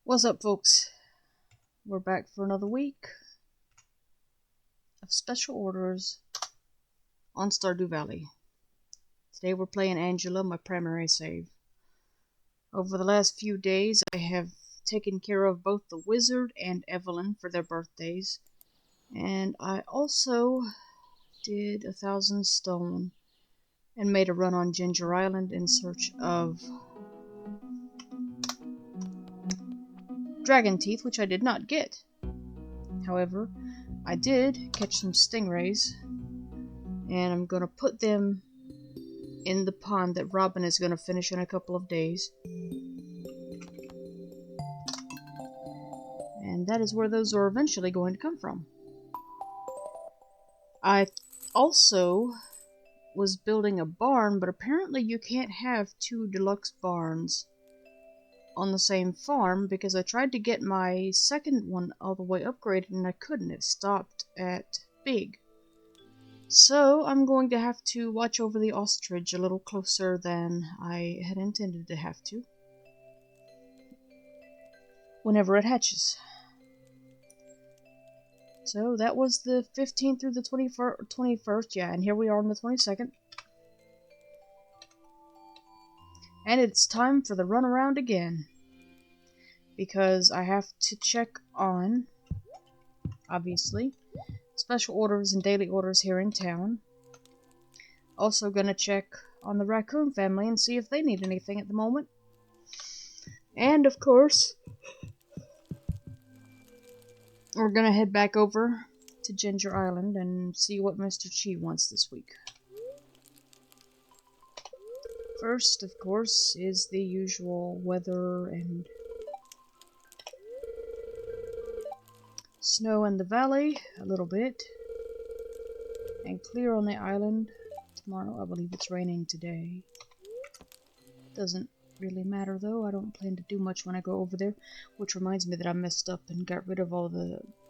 What's up, folks? We're back for another week of special orders on Staardew Valley. Today we're playing Angela, my primary save. Over the last few days I have taken care of both the Wizard and Evelyn for their birthdays, and I also did 1,000 stone and made a run on Ginger Island in search of dragon teeth, which I did not get. However, I did catch some stingrays, and I'm going to put them in the pond that Robin is going to finish in a couple of days. And that is where those are eventually going to come from. I also was building a barn, but apparently you can't have two deluxe barns on the same farm, because I tried to get my second one all the way upgraded and I couldn't. It stopped at big. So I'm going to have to watch over the ostrich a little closer than I had intended to have to whenever it hatches. So that was the 15th through the 21st, yeah, and here we are on the 22nd. And it's time for the runaround again, because I have to check on, obviously, special orders and daily orders here in town. Also gonna check on the raccoon family and see if they need anything at the moment. And of course, we're gonna head back over to Ginger Island and see what Mr. Chi wants this week. First, of course, is the usual weather and snow in the valley, a little bit, and clear on the island. Tomorrow, I believe it's raining today. Doesn't really matter though, I don't plan to do much when I go over there, which reminds me that I messed up and got rid of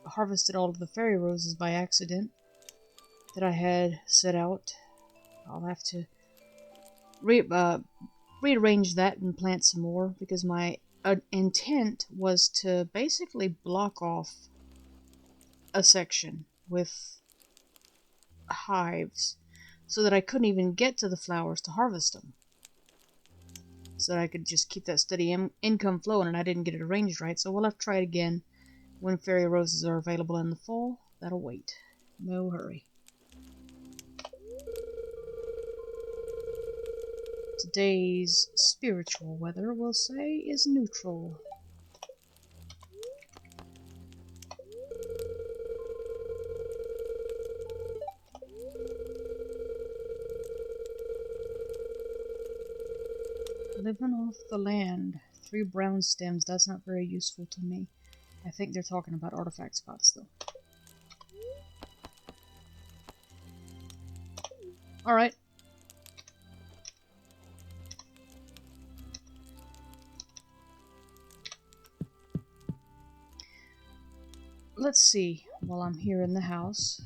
harvested all of the fairy roses by accident that I had set out. I'll have to rearrange that and plant some more, because my intent was to basically block off a section with hives so that I couldn't even get to the flowers to harvest them, so that I could just keep that steady income flowing, and I didn't get it arranged right. So we'll have to try it again when fairy roses are available in the fall. That'll wait. No hurry. Today's spiritual weather, we'll say, is neutral. Living off the land. 3 brown stems. That's not very useful to me. I think they're talking about artifact spots, though. Alright. Let's see, while I'm here in the house.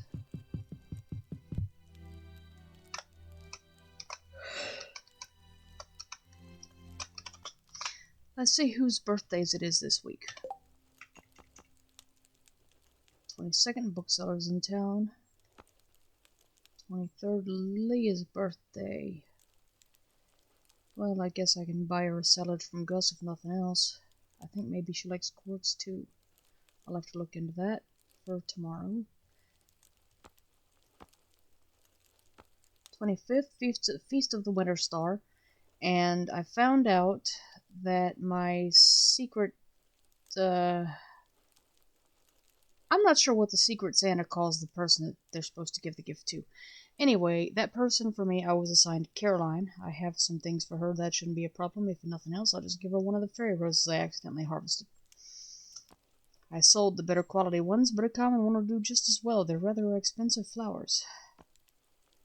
Let's see whose birthdays it is this week. 22nd, booksellers in town. 23rd, Leah's birthday. Well, I guess I can buy her a salad from Gus if nothing else. I think maybe she likes quartz too. I'll have to look into that for tomorrow. 25th, Feast of the Winter Star. And I found out that my secret, I'm not sure what the Secret Santa calls the person that they're supposed to give the gift to. Anyway, that person for me, I was assigned Caroline. I have some things for her. That shouldn't be a problem. If nothing else, I'll just give her one of the fairy roses I accidentally harvested. I sold the better quality ones, but a common one will do just as well. They're rather expensive flowers.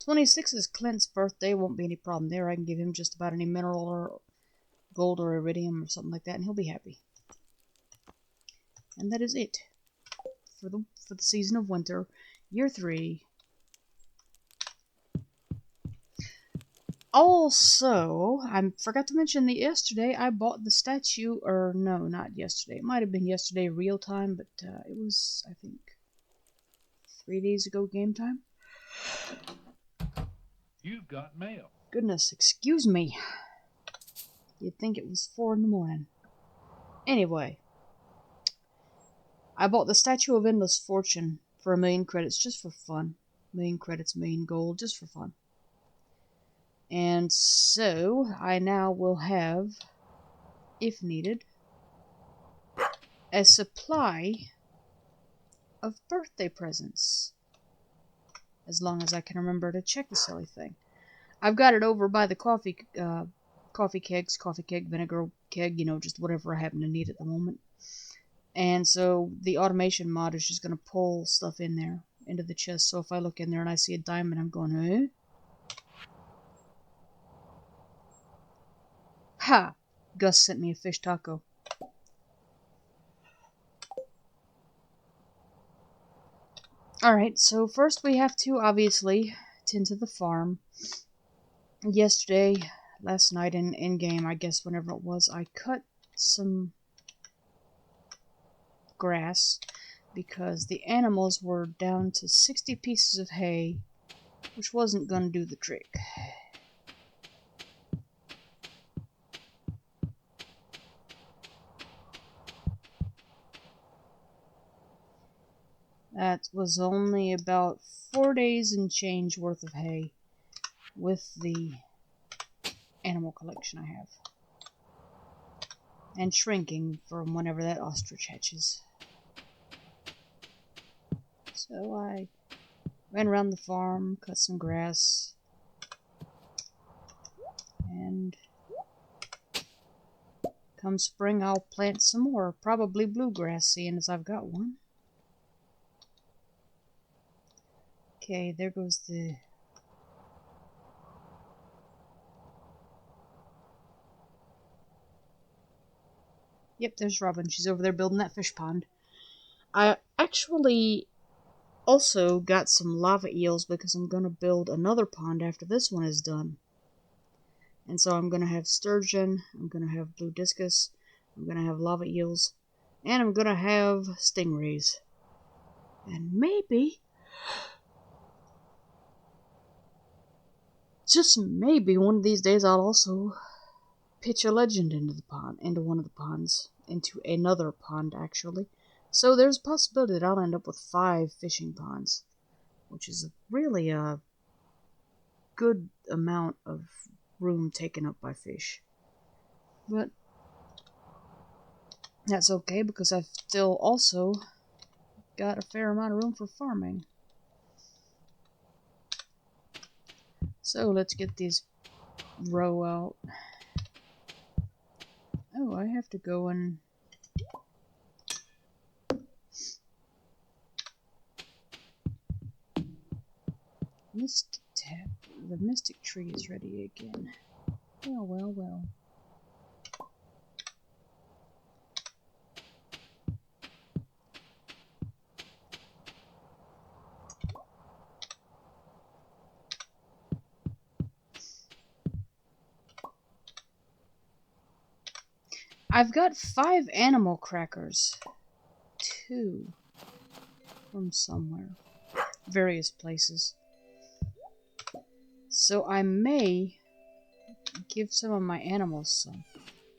26 is Clint's birthday. Won't be any problem there. I can give him just about any mineral or gold or iridium or something like that, and he'll be happy. And that is it for the season of winter, year 3. Also, I forgot to mention that yesterday I bought the statue, or no, not yesterday. It might have been yesterday real time, but it was, I think, 3 days ago game time. You've got mail. Goodness, excuse me. You'd think it was 4 in the morning. Anyway, I bought the Statue of Endless Fortune for 1,000,000 credits just for fun. 1,000,000 credits, 1,000,000 gold, just for fun. And so, I now will have, if needed, a supply of birthday presents. As long as I can remember to check the silly thing. I've got it over by the coffee keg, vinegar keg, just whatever I happen to need at the moment. And so the automation mod is just going to pull stuff in there, into the chest. So if I look in there and I see a diamond, I'm going, eh? Ha! Gus sent me a fish taco. Alright, so first we have to, obviously, tend to the farm. Last night in-game, I guess whenever it was, I cut some grass because the animals were down to 60 pieces of hay, which wasn't going to do the trick. That was only about 4 days and change worth of hay with the animal collection I have. And shrinking from whenever that ostrich hatches. So I ran around the farm, cut some grass, and come spring I'll plant some more, probably bluegrass, seeing as I've got one. Okay, there goes the... Yep, there's Robin. She's over there building that fish pond. I actually also got some lava eels because I'm going to build another pond after this one is done. And so I'm going to have sturgeon, I'm going to have blue discus, I'm going to have lava eels, and I'm going to have stingrays. And maybe, just maybe, one of these days I'll also pitch a legend into the pond, into one of the ponds, into another pond actually. So there's a possibility that I'll end up with 5 fishing ponds, which is really a good amount of room taken up by fish. But that's okay because I've still also got a fair amount of room for farming. So let's get these row out. Oh, I have to go and... The mystic tree is ready again. Well, well, well. I've got 5 animal crackers. 2 from somewhere. Various places. So I may give some of my animals some.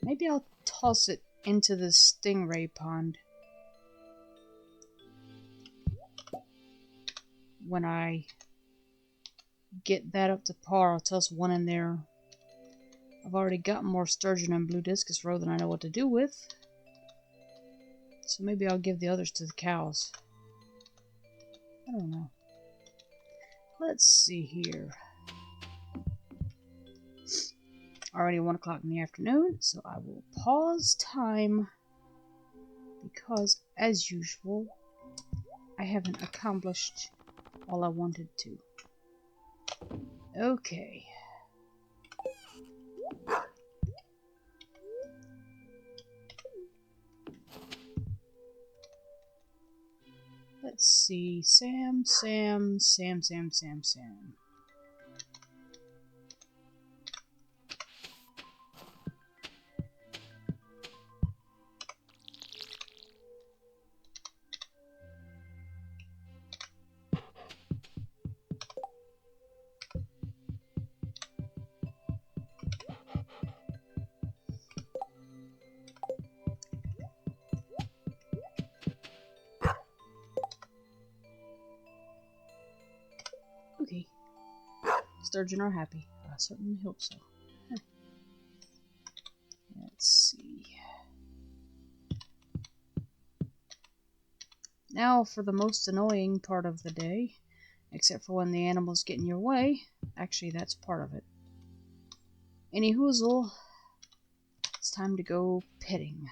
Maybe I'll toss it into the stingray pond when I get that up to par. I'll toss one in there. I've already got more sturgeon and blue discus roe than I know what to do with. So maybe I'll give the others to the cows. I don't know. Let's see here. Already 1 o'clock in the afternoon, so I will pause time because, as usual, I haven't accomplished all I wanted to. Okay. Let's see. Sam. sturgeon are happy. I certainly hope so. Let's see. Now for the most annoying part of the day, except for when the animals get in your way. Actually, that's part of it. Any hoozle, it's time to go petting.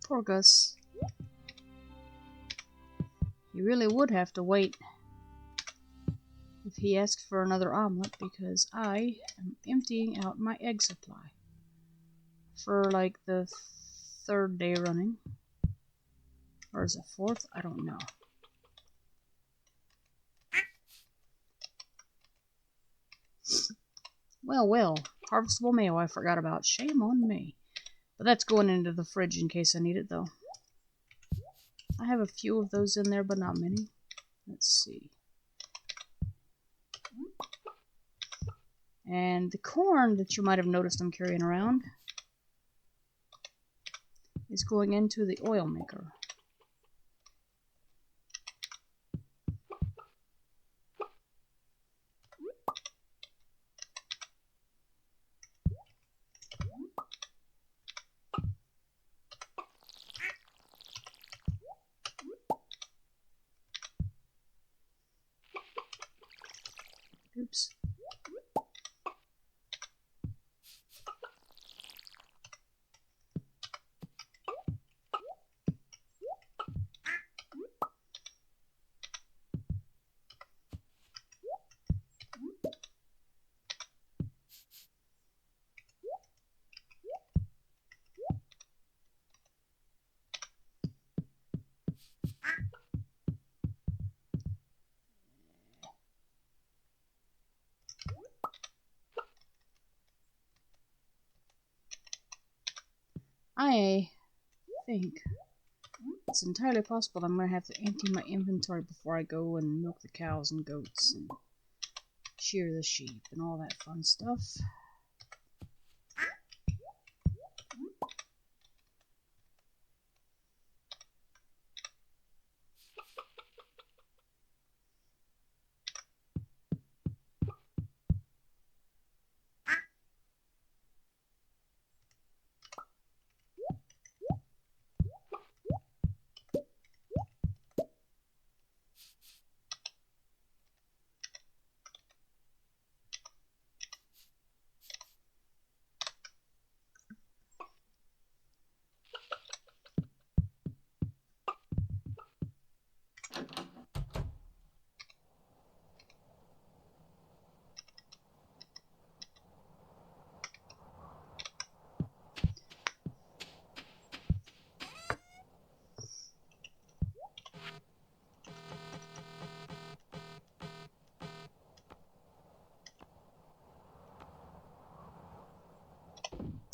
Poor Gus. He really would have to wait if he asked for another omelet, because I am emptying out my egg supply for like the 3rd day running. Or is it 4th? I don't know. Well, harvestable mayo I forgot about. Shame on me. But that's going into the fridge in case I need it, though. I have a few of those in there, but not many. Let's see. And the corn that you might have noticed I'm carrying around is going into the oil maker. Oops. I think it's entirely possible I'm going to have to empty my inventory before I go and milk the cows and goats and shear the sheep and all that fun stuff.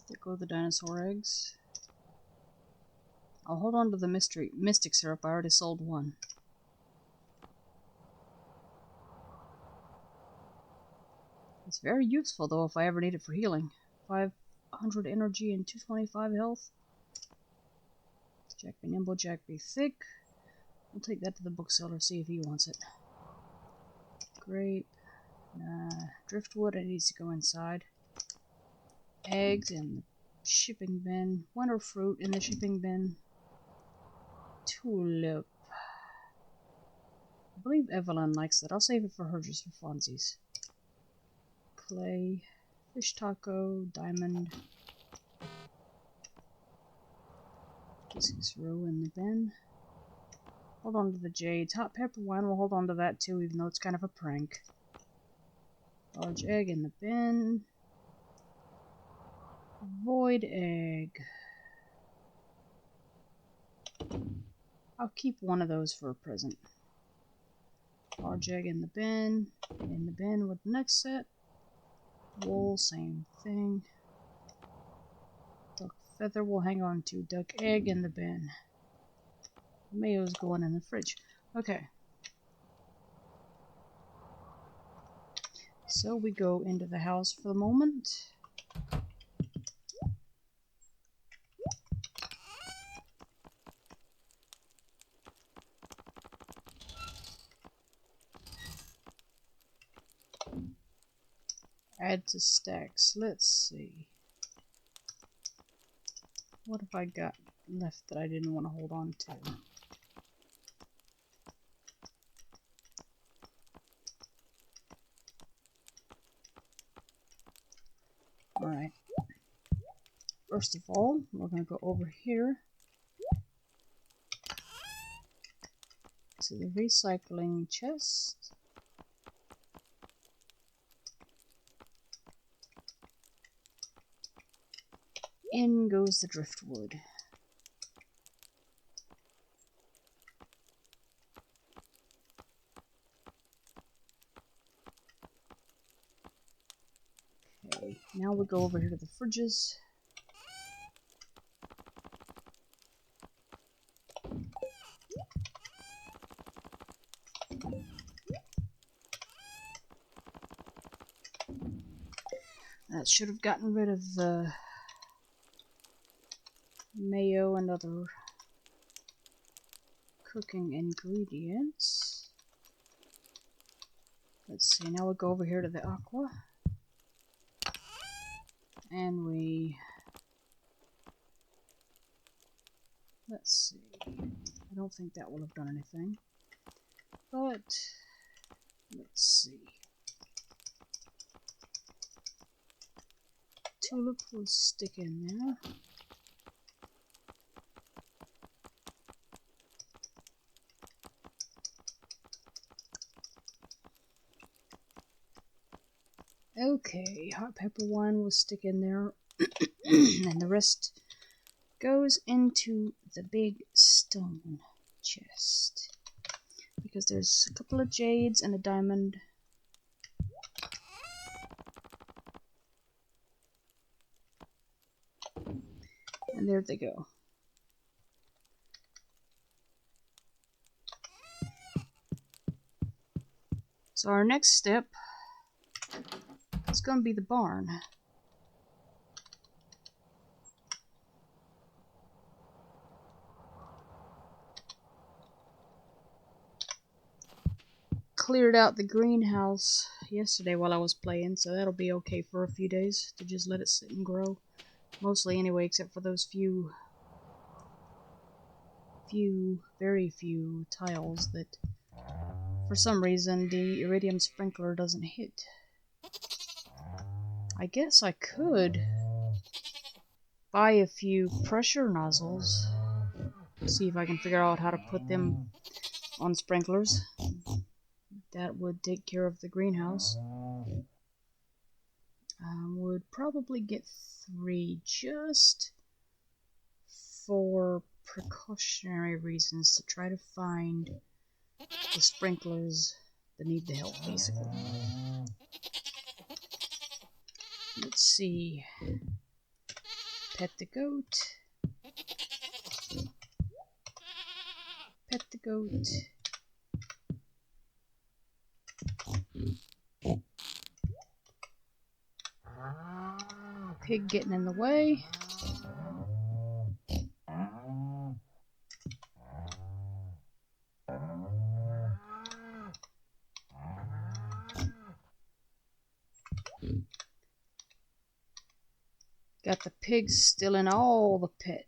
There go the dinosaur eggs. I'll hold on to the mystic syrup. I already sold one. It's very useful though if I ever need it for healing. 500 energy and 225 health. Jack be nimble, Jack be thick. We'll take that to the bookseller, see if he wants it. Grape. Driftwood, it needs to go inside. Eggs in the shipping bin. Winter fruit in the shipping bin. Tulip. I believe Evelyn likes that. I'll save it for her just for funsies. Clay. Fish taco, diamond. This is row in the bin. Hold on to the jades. Hot pepper wine, we'll hold on to that too, even though it's kind of a prank. Large egg in the bin. Void egg. I'll keep one of those for a present. Large egg in the bin. In the bin with the next set. Wool, same thing. Duck feather we'll hang on to. Duck egg in the bin. Mayo's going in the fridge. Okay. So we go into the house for the moment. Add to stacks. Let's see. What have I got left that I didn't want to hold on to? Alright. First of all, we're going to go over here to the recycling chest. In goes the driftwood. Okay, now we go over here to the fridges. That should have gotten rid of the mayo and other cooking ingredients. Let's see, now we'll go over here to the aqua. And we... let's see. I don't think that will have done anything. But... let's see. Tulip will stick in there. Okay, hot pepper wine will stick in there, and the rest goes into the big stone chest. Because there's a couple of jades and a diamond. And there they go. So our next step is going to be the barn. Cleared out the greenhouse yesterday while I was playing, so that'll be okay for a few days to just let it sit and grow. Mostly anyway, except for those very few tiles that for some reason the iridium sprinkler doesn't hit. I guess I could buy a few pressure nozzles, see if I can figure out how to put them on sprinklers. That would take care of the greenhouse. Would probably get 3 just for precautionary reasons, to try to find the sprinklers that need the help, basically. Let's see. Pet the goat. Pet the goat. Pig getting in the way. Got the pigs stealing all the pet.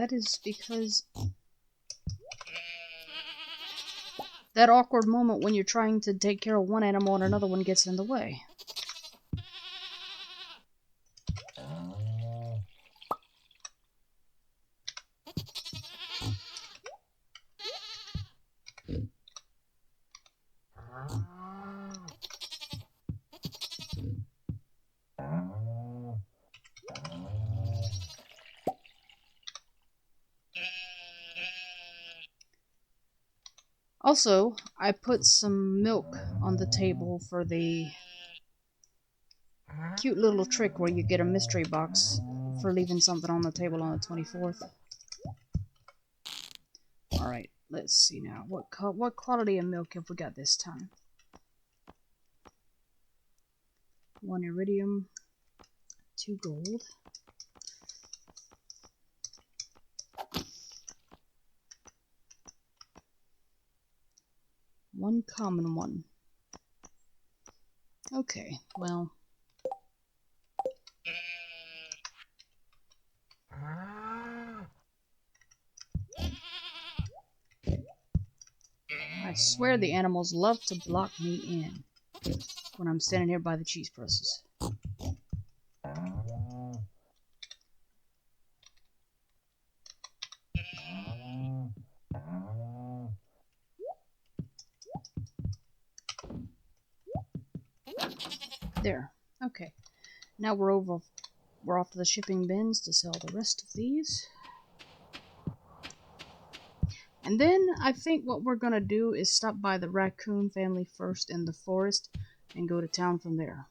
that is because that awkward moment when you're trying to take care of one animal and another one gets in the way. Also, I put some milk on the table for the cute little trick where you get a mystery box for leaving something on the table on the 24th. Alright, let's see now. What quality of milk have we got this time? 1 iridium, 2 gold. One common one. Okay, well. I swear the animals love to block me in when I'm standing here by the cheese presses. There. Okay. Now we're off to the shipping bins to sell the rest of these. And then I think what we're gonna do is stop by the raccoon family first in the forest and go to town from there.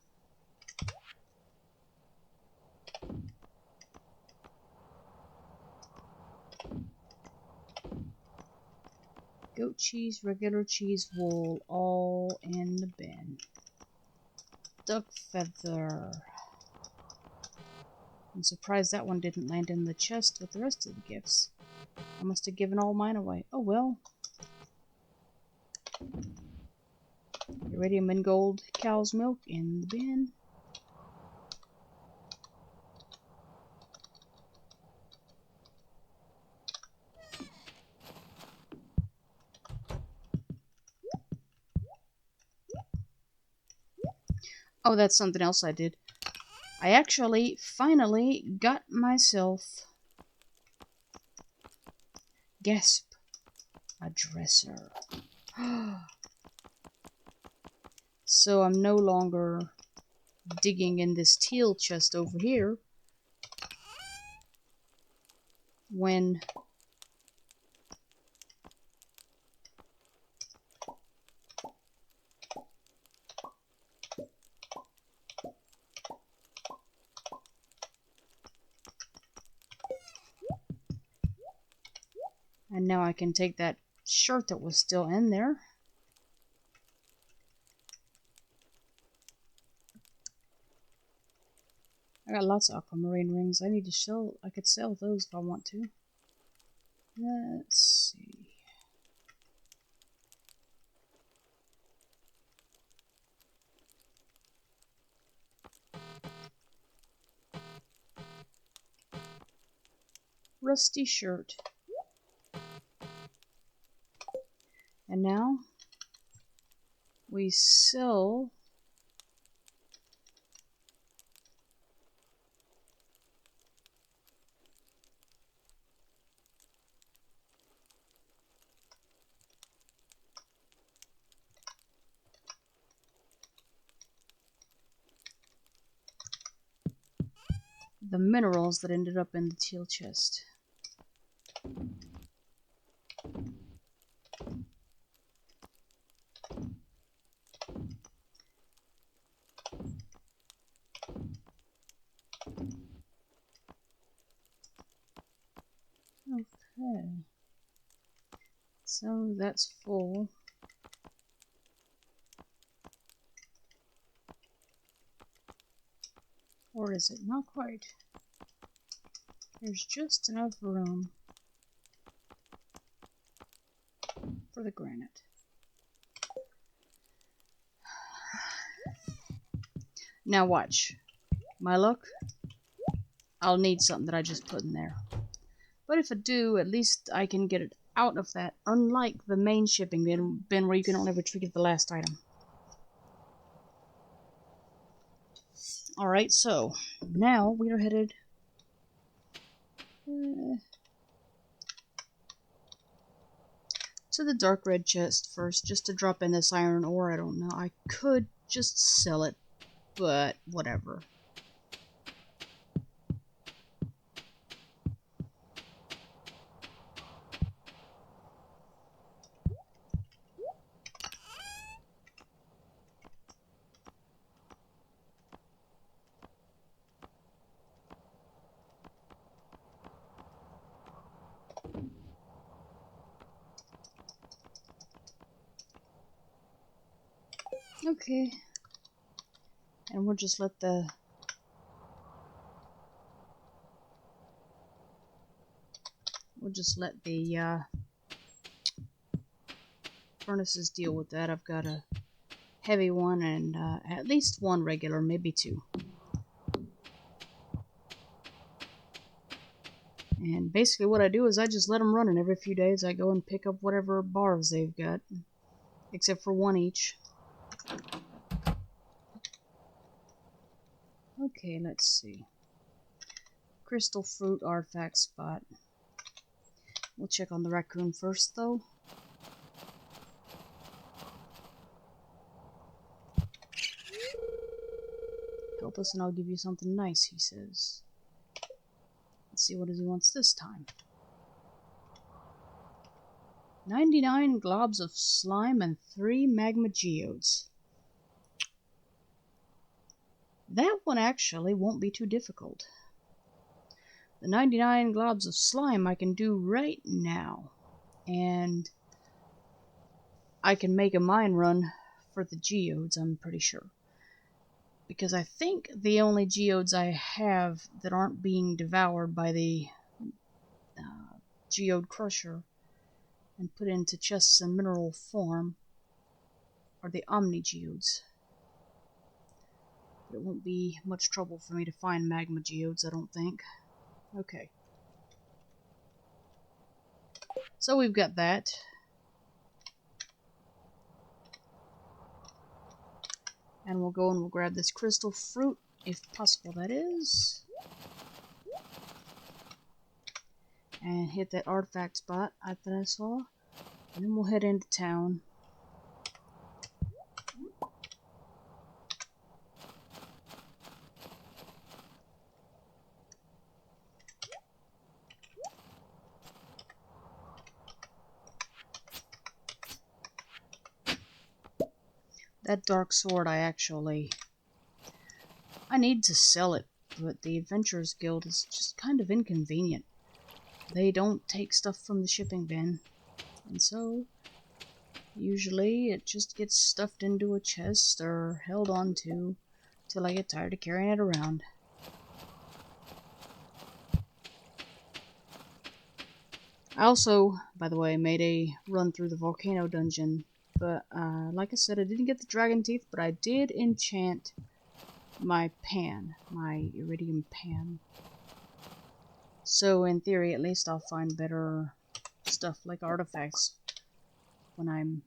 Goat cheese, regular cheese, wool, all in the bin. Duck feather. I'm surprised that one didn't land in the chest with the rest of the gifts. I must have given all mine away. Oh well. Iridium and gold cow's milk in the bin. Oh, that's something else I did. I actually finally got myself, gasp, a dresser. So I'm no longer digging in this teal chest over here when and now I can take that shirt that was still in there. I got lots of aquamarine rings. I need to sell. I could sell those if I want to. Let's see. Rusty shirt. And now we sell the minerals that ended up in the teal chest. Okay. So that's full. Or is it? Not quite. There's just enough room for the granite. Now watch. My luck. I'll need something that I just put in there. But if I do, at least I can get it out of that, unlike the main shipping bin where you can only retrieve the last item. Alright, so now we are headed to the dark red chest first, just to drop in this iron ore. I don't know. I could just sell it, but whatever. Okay. And we'll just let the furnaces deal with that. I've got a heavy one and at least one regular, maybe two. And basically what I do is I just let them run, and every few days I go and pick up whatever bars they've got, except for one each. Okay, let's see. Crystal fruit artifact spot. We'll check on the raccoon first, though. Help us and I'll give you something nice, he says. Let's see what he wants this time. 99 globs of slime and 3 magma geodes. That one actually won't be too difficult. The 99 globs of slime I can do right now. And I can make a mine run for the geodes, I'm pretty sure. Because I think the only geodes I have that aren't being devoured by the geode crusher and put into chests in mineral form are the omni geodes. But it won't be much trouble for me to find magma geodes, I don't think. Okay. So we've got that. And we'll go and we'll grab this crystal fruit, if possible that is. And hit that artifact spot that I saw. And then we'll head into town. That dark sword I need to sell it, but the Adventurers Guild is just kind of inconvenient. They don't take stuff from the shipping bin, and so usually it just gets stuffed into a chest or held on to till I get tired of carrying it around. I also, by the way, made a run through the volcano dungeon, but like I said, I didn't get the dragon teeth, but I did enchant my pan, my iridium pan. So in theory, at least I'll find better stuff like artifacts when I'm...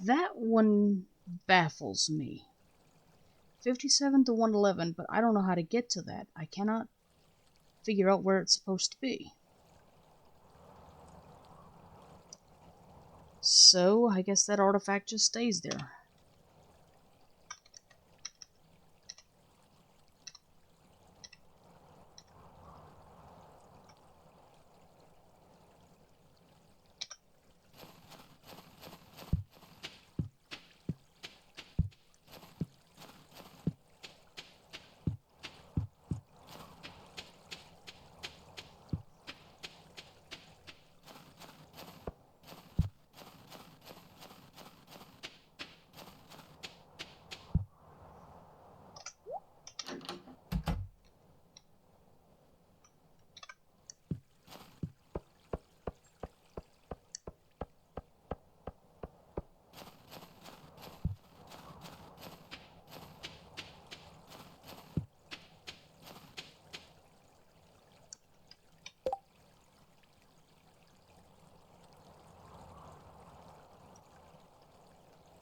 That one baffles me. 57 to 111, but I don't know how to get to that. I cannot figure out where it's supposed to be. So I guess that artifact just stays there.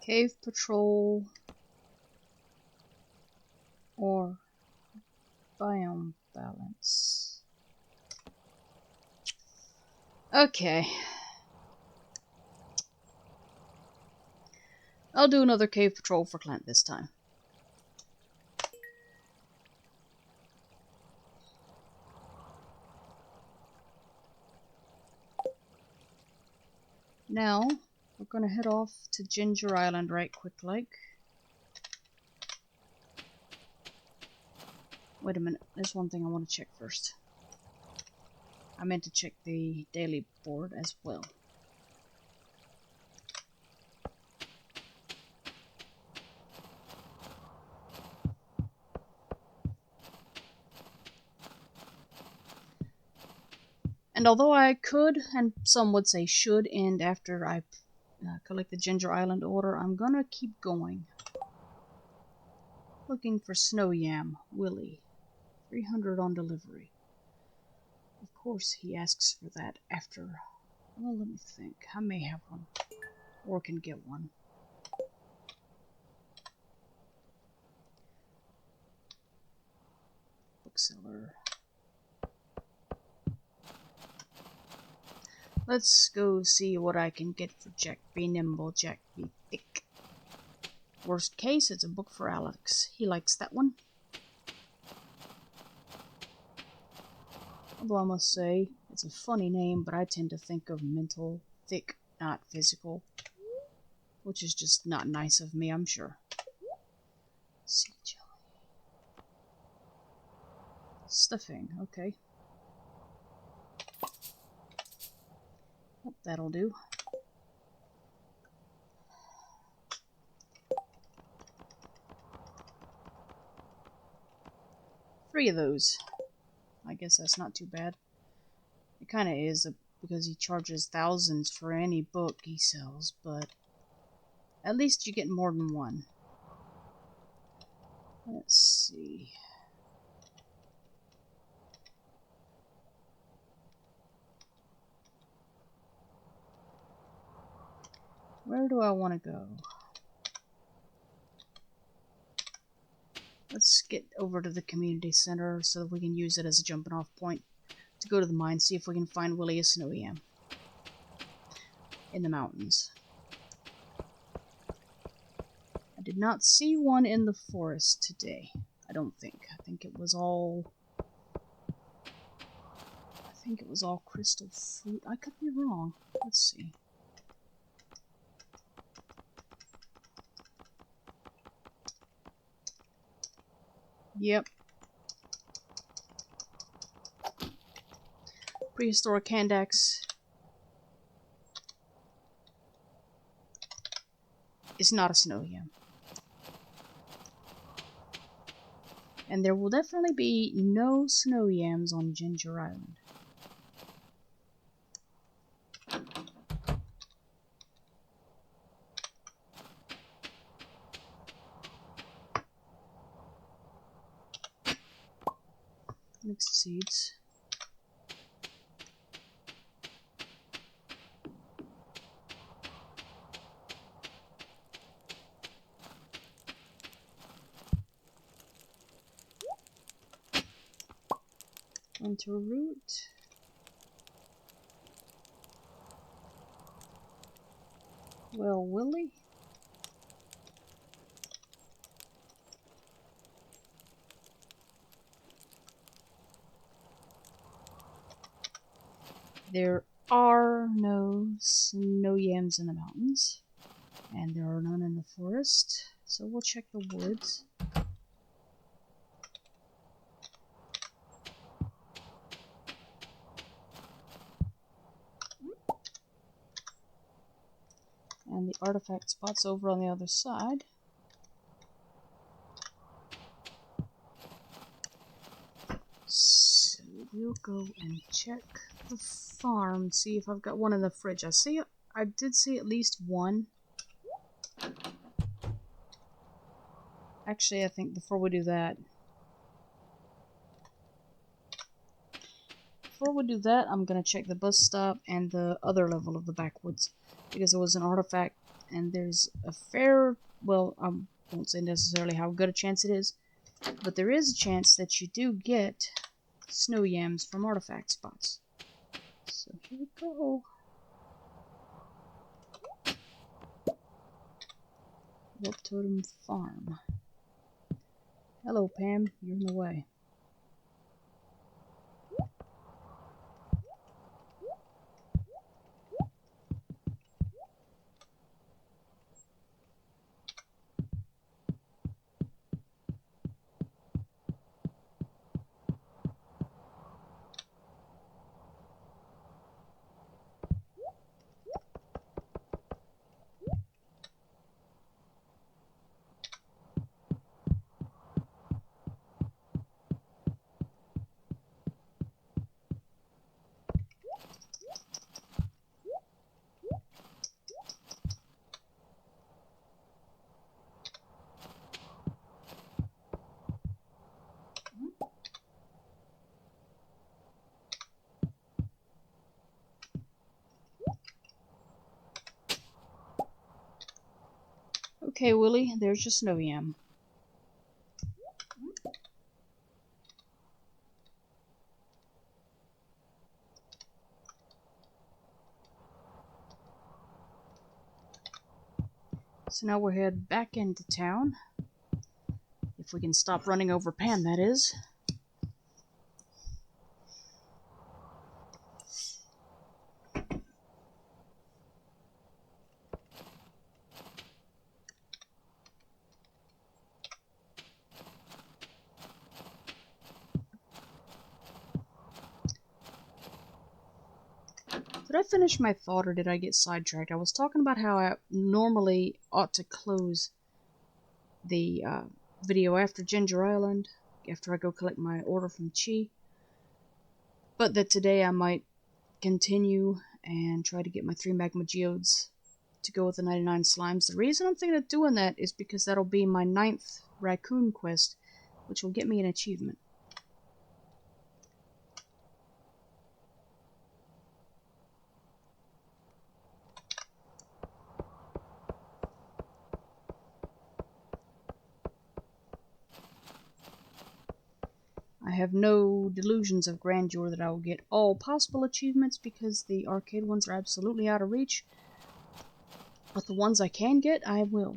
Cave patrol or biome balance. Okay. I'll do another cave patrol for Clint this time. Now, we're gonna head off to Ginger Island right quick like. Wait a minute, there's one thing I want to check first. I meant to check the daily board as well. And although I could, and some would say should, end after I collect the Ginger Island order, I'm gonna keep going. Looking for Snow Yam, Willie. 300 on delivery. Of course he asks for that after... Well, let me think. I may have one. Or can get one. Bookseller. Let's go see what I can get for Jack Be Nimble, Jack Be Thick. Worst case, it's a book for Alex. He likes that one. Although I must say, it's a funny name, but I tend to think of mental, thick, not physical. Which is just not nice of me, I'm sure. Sea jelly. Stuffing, okay. Oh, that'll do. Three of those. I guess that's not too bad. It kind of is, because he charges thousands for any book he sells, but at least you get more than one. Let's see. Where do I want to go? Let's get over to the community center so that we can use it as a jumping off point to go to the mine, see if we can find Willie a Snow Yam in the mountains. I did not see one in the forest today. I don't think. I think it was all crystal fruit. I could be wrong. Let's see. Yep. Prehistoric hand axe is not a Snow Yam. And there will definitely be no Snow Yams on Ginger Island. Mixed seeds. Winter root. Well, Willie? There are no Snow Yams in the mountains, and there are none in the forest, so we'll check the woods. And the artifact spot's over on the other side. So we'll go and check the farm, see if I've got one in the fridge. I did see at least one. Actually, I think before we do that, I'm gonna check the bus stop and the other level of the backwoods, because there was an artifact and there's a fair, well, I won't say necessarily how good a chance it is, but there is a chance that you do get snow yams from artifact spots. So here we go. Wolf Totem Farm. Hello, Pam. You're in the way. Okay, Willie, there's your snow yam. So now we're headed back into town. If we can stop running over Pam, that is. Did I finish my thought, or did I get sidetracked? I was talking about how I normally ought to close the video after Ginger Island, after I go collect my order from Chi, but that today I might continue and try to get my 3 magma geodes to go with the 99 slimes. The reason I'm thinking of doing that is because that'll be my 9th raccoon quest, which will get me an achievement. I have no delusions of grandeur that I will get all possible achievements because the arcade ones are absolutely out of reach. But the ones I can get, I will.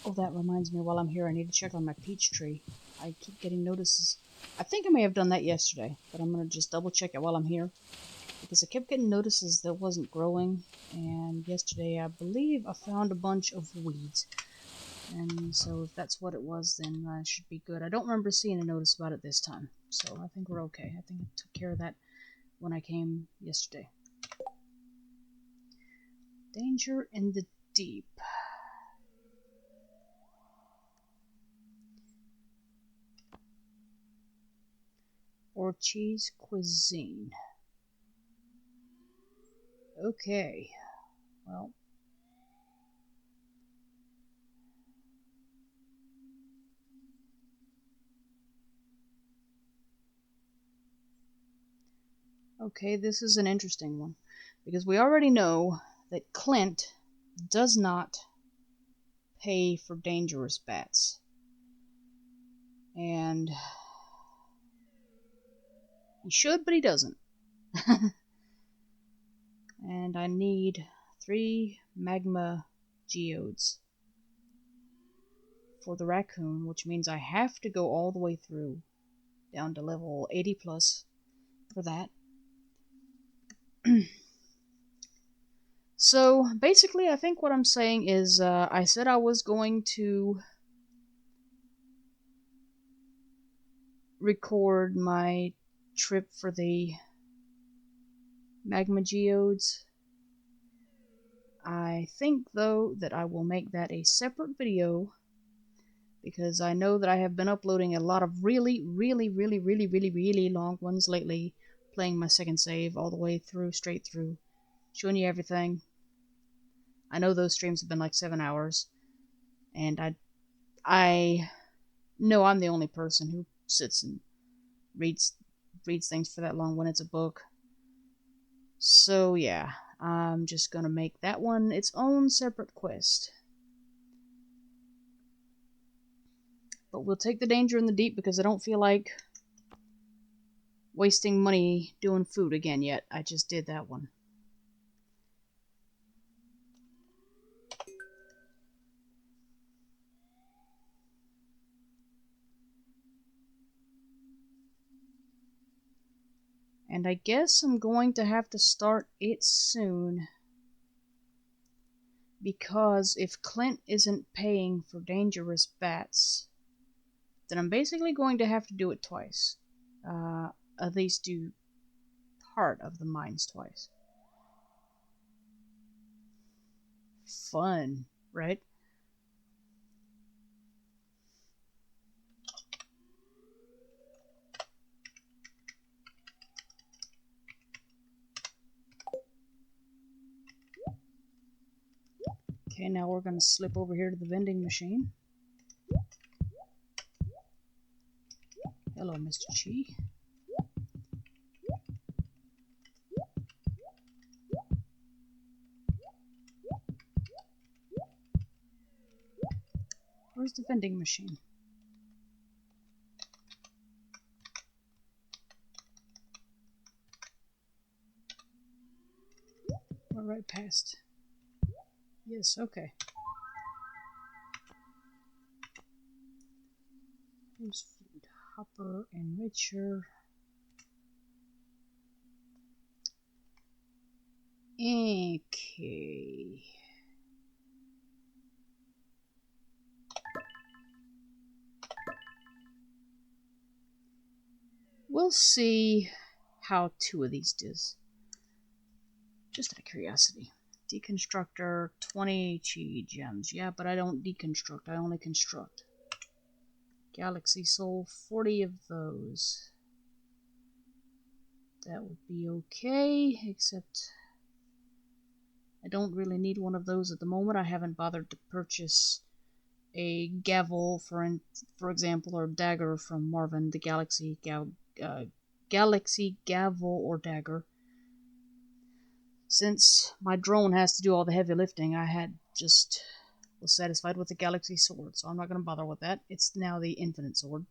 Oh, that reminds me, while I'm here, I need to check on my peach tree. I keep getting notices. I think I may have done that yesterday, but I'm going to just double check it while I'm here. Because I kept getting notices that it wasn't growing, and yesterday I believe I found a bunch of weeds. And so if that's what it was, then I should be good. I don't remember seeing a notice about it this time, so I think we're okay. I think I took care of that when I came yesterday. Danger in the deep. Or cheese cuisine. Okay, well. Okay, this is an interesting one. Because we already know that Clint does not pay for dangerous bats. And he should, but he doesn't. And I need 3 magma geodes for the raccoon, which means I have to go all the way through down to level 80 plus for that. So basically, I think what I'm saying is I said I was going to record my trip for the magma geodes. I think, though, that I will make that a separate video because I know that I have been uploading a lot of really long ones lately, playing my second save all the way through, straight through, showing you everything. I know those streams have been like 7 hours, and I know I'm the only person who sits and reads things for that long when it's a book. So yeah, I'm just gonna make that one its own separate quest. But we'll take the danger in the deep because I don't feel like wasting money doing food again yet. I just did that one. And I guess I'm going to have to start it soon. Because if Clint isn't paying for dangerous bats, then I'm basically going to have to do it twice. At least do part of the mines twice. Fun, right? Okay, now we're going to slip over here to the vending machine. Hello, Mr. Chi. Where's the vending machine? We're right past. Yes, okay. Here's food. Hopper, enricher. Okay. We'll see how 2 of these does. Just out of curiosity. Deconstructor, 20 chi gems. Yeah, but I don't deconstruct, I only construct. Galaxy Soul, 40 of those. That would be okay, except I don't really need one of those at the moment. I haven't bothered to purchase a gavel, for example, or dagger from Marvin, the Galaxy gavel or dagger. Since my drone has to do all the heavy lifting, I was satisfied with the Galaxy sword, so I'm not going to bother with that. It's now the Infinite sword,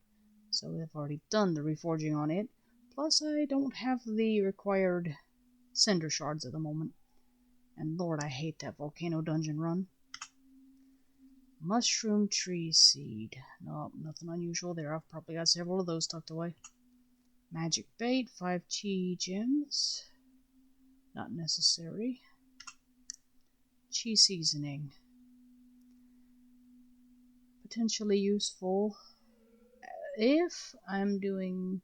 so I've already done the reforging on it. Plus, I don't have the required cinder shards at the moment. And Lord, I hate that volcano dungeon run. Mushroom tree seed. Nope, nothing unusual there. I've probably got several of those tucked away. Magic bait, 5 chi gems. Not necessary. Chi seasoning. Potentially useful if I'm doing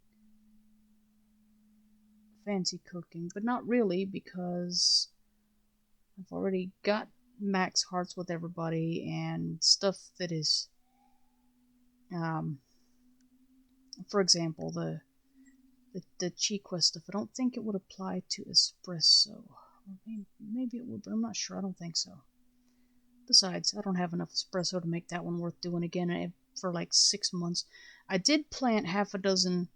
fancy cooking, but not really because I've already got max hearts with everybody and stuff that is, for example, the cheat quest stuff. I don't think it would apply to espresso. Maybe it would, but I'm not sure. I don't think so. Besides, I don't have enough espresso to make that one worth doing again for like 6 months. I did plant half a dozen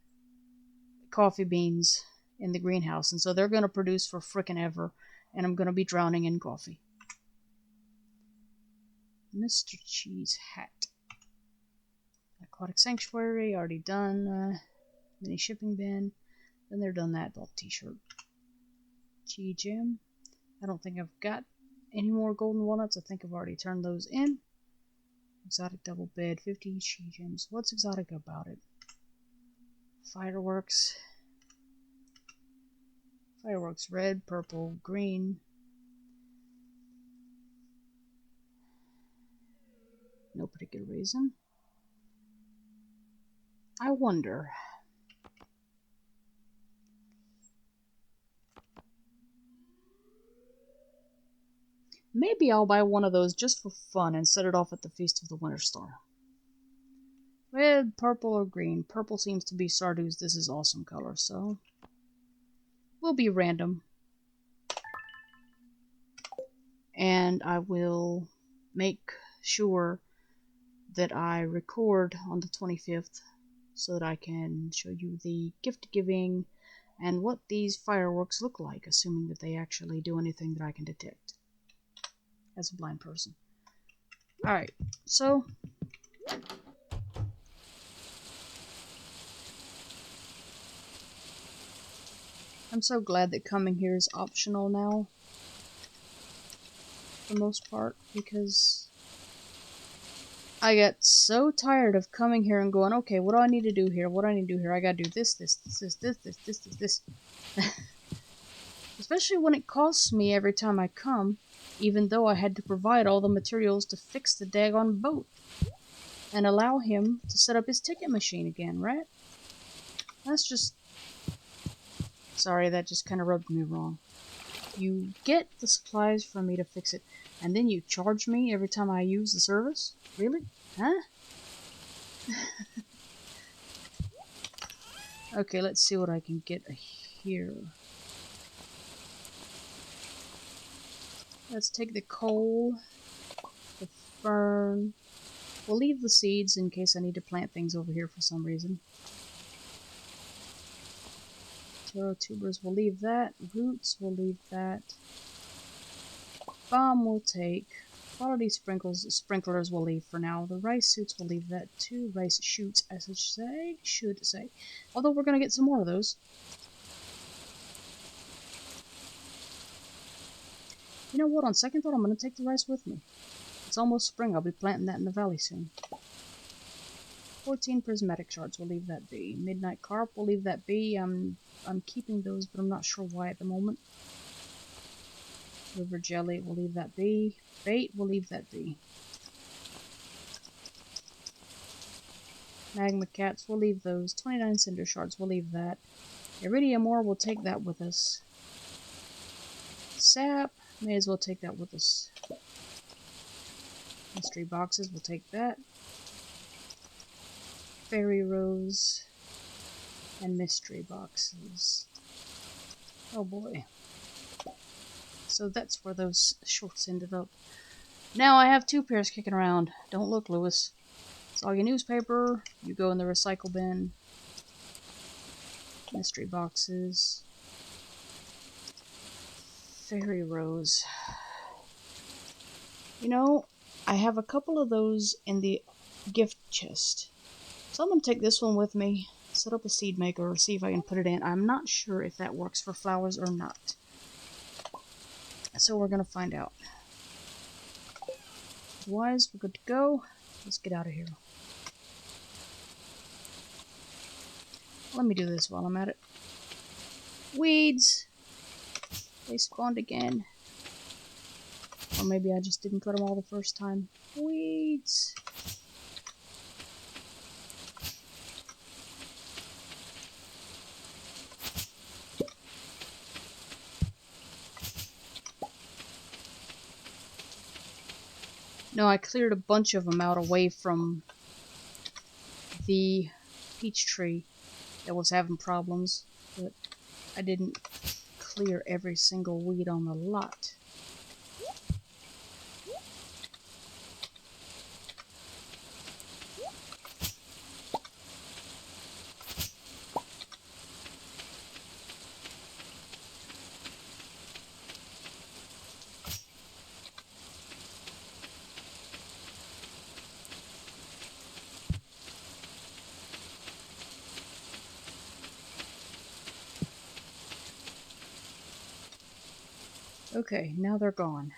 coffee beans in the greenhouse, and so they're going to produce for frickin' ever, and I'm going to be drowning in coffee. Mr. Cheese Hat. Aquatic Sanctuary, already done. Mini shipping bin. Then they're done that. Belt t-shirt. Chi Gem. I don't think I've got any more golden walnuts. I think I've already turned those in. Exotic double bed. 50 Chi Gems. What's exotic about it? Fireworks. Fireworks. Red, purple, green. No particular reason. I wonder. Maybe I'll buy one of those just for fun and set it off at the Feast of the Winter Star. Red, purple, or green. Purple seems to be Stardew's This Is Awesome color, so will be random. And I will make sure that I record on the 25th so that I can show you the gift giving and what these fireworks look like, assuming that they actually do anything that I can detect as a blind person. Alright, so I'm so glad that coming here is optional now, for the most part, because I got so tired of coming here and going, okay, what do I need to do here? What do I need to do here? I gotta do this. Especially when it costs me every time I come, even though I had to provide all the materials to fix the daggone boat and allow him to set up his ticket machine again, right? That's just... Sorry, that just kind of rubbed me wrong. You get the supplies from me to fix it, and then you charge me every time I use the service? Really? Huh? Okay, let's see what I can get here. Let's take the coal, the fern. We'll leave the seeds in case I need to plant things over here for some reason. Taro tubers, we'll leave that. Roots, we'll leave that. Bomb we'll take. Quality sprinklers we'll leave for now. The rice suits we'll leave that too. Rice shoots, I should say. Although we're gonna get some more of those. You know what? On second thought, I'm gonna take the rice with me. It's almost spring. I'll be planting that in the valley soon. 14 prismatic shards. We'll leave that be. Midnight carp. We'll leave that be. I'm keeping those, but I'm not sure why at the moment. Liver jelly. We'll leave that be. Bait. We'll leave that be. Magma cats. We'll leave those. 29 cinder shards. We'll leave that. Iridium ore. We'll take that with us. Sap. May as well take that with us. Mystery boxes. We'll take that. Fairy rose. And mystery boxes. Oh boy. So that's where those shorts ended up. Now I have 2 pairs kicking around. Don't look, Lewis. It's all your newspaper. You go in the recycle bin. Mystery boxes. Fairy rose. You know, I have a couple of those in the gift chest. So I'm going to take this one with me, set up a seed maker, or see if I can put it in. I'm not sure if that works for flowers or not. So we're going to find out. Otherwise, we're good to go. Let's get out of here. Let me do this while I'm at it. Weeds! They spawned again. Or maybe I just didn't put them all the first time. Weeds! No, I cleared a bunch of them out away from the peach tree that was having problems, but I didn't clear every single weed on the lot. Okay, now they're gone.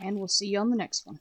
And we'll see you on the next one.